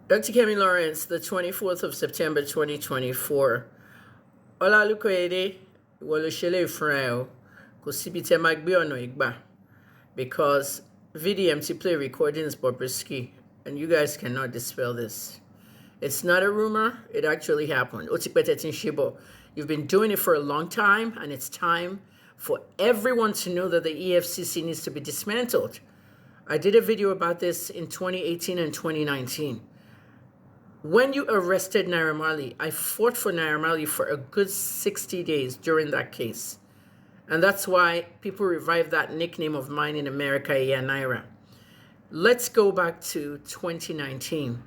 Dr. Kemi Lawrence, the 24th of September 2024. Ola Lukoede, Woloshele Frao, Kosibite Magbi Ono Igba. Because VDMT play recordings Bobrisky, and you guys cannot dispel this. It's not a rumor, it actually happened. Otikpetetin Shibo, you've been doing it for a long time, and it's time for everyone to know that the EFCC needs to be dismantled. I did a video about this in 2018 and 2019. When you arrested Naira Marley, I fought for Naira Marley for a good 60 days during that case. And that's why people revived that nickname of mine in America, Yeah Naira. Let's go back to 2019.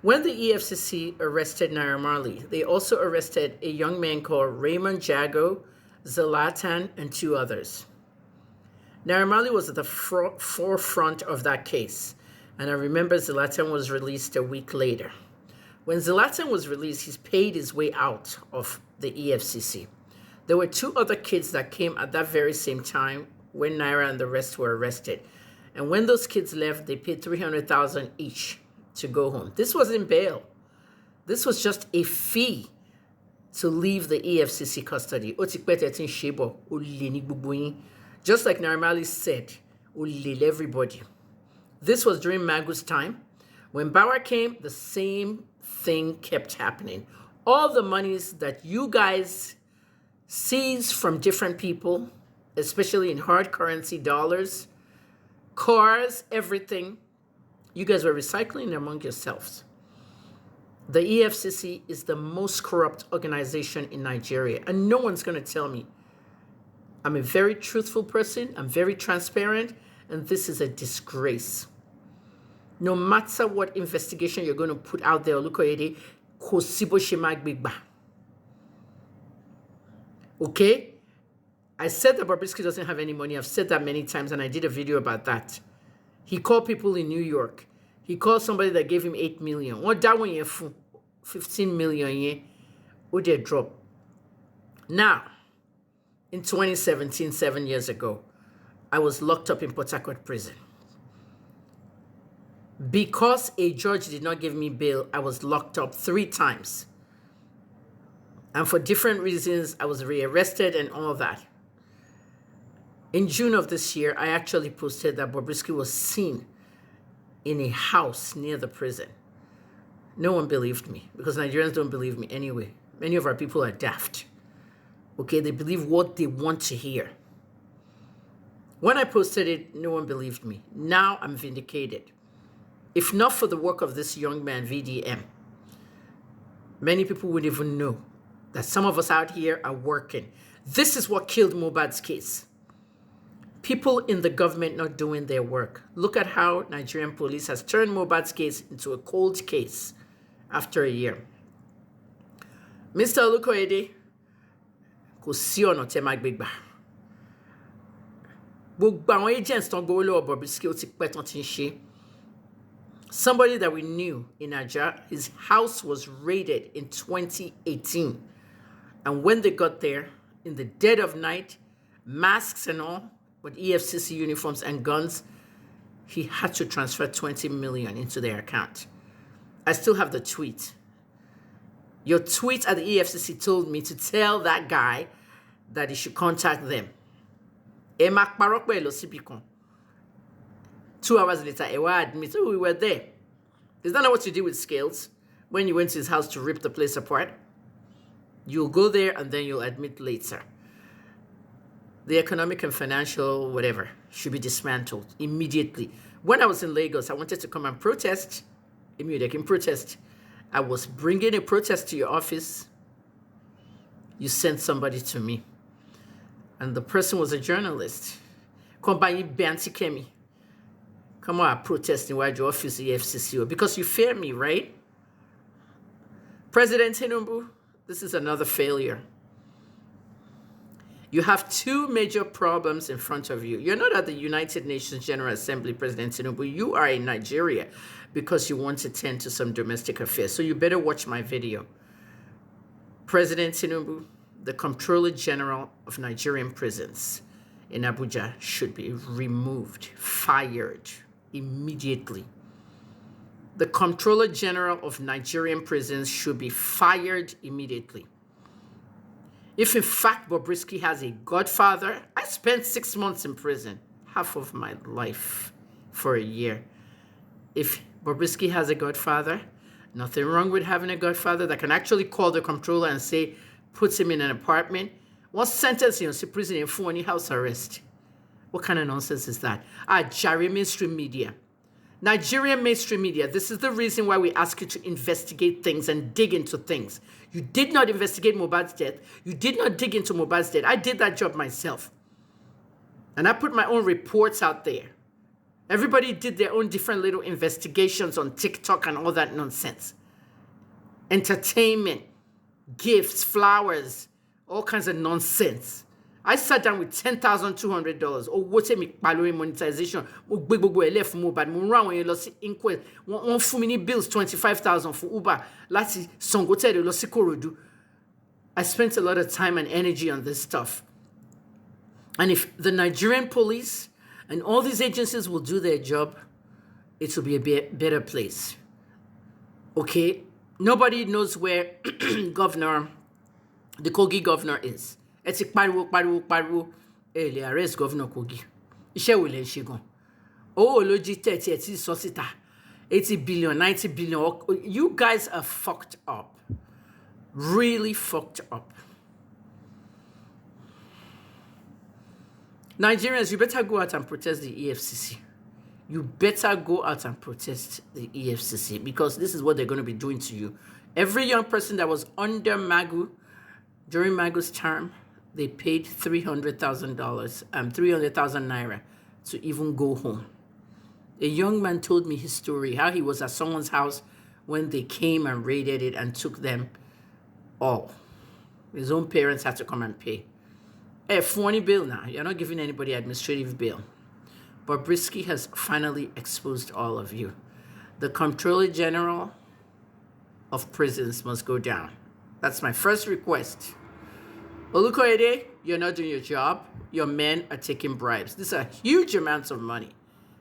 When the EFCC arrested Naira Marley, they also arrested a young man called Raymond Jago, Zlatan, and two others. Naira Marley was at the forefront of that case. And I remember Zlatan was released a week later. When Zlatan was released, he's paid his way out of the EFCC. There were two other kids that came at that very same time when Naira and the rest were arrested. And when those kids left, they paid $300,000 each to go home. This wasn't bail. This was just a fee to leave the EFCC custody. Just like Naira Marley said, everybody. This was during Magu's time. When Bauer came, the same thing kept happening. All the monies that you guys seized from different people, especially in hard currency dollars, cars, everything, you guys were recycling among yourselves. The EFCC is the most corrupt organization in Nigeria, and no one's going to tell me. I'm a very truthful person, I'm very transparent, and this is a disgrace. No matter what investigation you're going to put out there, Olukoyede, Kosibo Shemagbigba. Okay? I said that Bobrisky doesn't have any money. I've said that many times, and I did a video about that. He called people in New York. He called somebody that gave him 8 million. What that one, 15 million, would they drop? Now, in 2017, 7 years ago, I was locked up in Port Harcourt prison. Because a judge did not give me bail, I was locked up 3 times. And for different reasons, I was rearrested and all that. In June of this year, I actually posted that Bobrisky was seen in a house near the prison. No one believed me because Nigerians don't believe me anyway. Many of our people are daft. Okay, they believe what they want to hear. When I posted it, no one believed me. Now I'm vindicated. If not for the work of this young man, VDM, many people wouldn't even know that some of us out here are working. This is what killed Mohbad's case. People in the government not doing their work. Look at how Nigerian police has turned Mohbad's case into a cold case after a year. Mr. Olukoyede, kò sí ọ̀nà tẹ́ máa gbé gbà. Gbogbo àwọn agents tó ń gbowó lọ́wọ́ Bobrisky ó ti pẹ́ tán ti ń ṣe. Somebody that we knew in Naija, his house was raided in 2018. And when they got there, in the dead of night, masks and all, with EFCC uniforms and guns, he had to transfer 20 million into their account. I still have the tweet. Your tweet at the EFCC told me to tell that guy that he should contact them. 2 hours later, Ewa admits, oh, we were there. Is that not what you did with Scales when you went to his house to rip the place apart? You'll go there and then you'll admit later. The economic and financial whatever should be dismantled immediately. When I was in Lagos, I wanted to come and protest. I was bringing a protest to your office. You sent somebody to me. And the person was a journalist. Kombanyi Banti Kemi. Come on, protesting while your office EFCC because you fear me, right? President Tinubu, this is another failure. You have 2 major problems in front of you. You're not at the United Nations General Assembly, President Tinubu. You are in Nigeria because you want to tend to some domestic affairs. So you better watch my video. President Tinubu, the Comptroller General of Nigerian prisons in Abuja should be removed, fired immediately. The Comptroller General of Nigerian prisons should be fired immediately. If in fact Bobrisky has a godfather, I spent 6 months in prison, half of my life for a year. If Bobrisky has a godfather, nothing wrong with having a godfather that can actually call the comptroller and say, puts him in an apartment. What sentence to prison and for any house arrest? What kind of nonsense is that? Jerry mainstream media. Nigerian mainstream media, this is the reason why we ask you to investigate things and dig into things. You did not investigate Mohbad's death. You did not dig into Mohbad's death. I did that job myself. And I put my own reports out there. Everybody did their own different little investigations on TikTok and all that nonsense. Entertainment, gifts, flowers, all kinds of nonsense. I sat down with $10,200. Oh, what's me following monetization? Left Mohbad. Mo lost inquest. One for many bills, 25,000 for Uber. Lati Songote lost Korodu. I spent a lot of time and energy on this stuff. And if the Nigerian police and all these agencies will do their job, it will be a better place. Okay? Nobody knows where the Kogi governor is. It's a pariwo. They arrest Governor Kogi. Iṣẹ́ wo lẹ ṣe gan? Oh, logi 30 sosita. 80 billion, 90 billion. You guys are fucked up. Really fucked up. Nigerians, you better go out and protest the EFCC. You better go out and protest the EFCC because this is what they're going to be doing to you. Every young person that was under Magu, during Magu's term, they paid $300,000, 300,000 naira to even go home. A young man told me his story, how he was at someone's house when they came and raided it and took them all. His own parents had to come and pay. Hey, phony bail now. You're not giving anybody administrative bail. Bobrisky has finally exposed all of you. The Comptroller General of Prisons must go down. That's my first request. Olukoyede, you're not doing your job. Your men are taking bribes. These are huge amounts of money,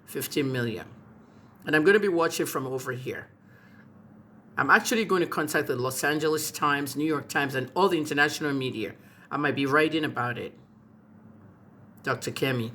15 million. And I'm going to be watching from over here. I'm actually going to contact the Los Angeles Times, New York Times, and all the international media. I might be writing about it. Dr. Kemi.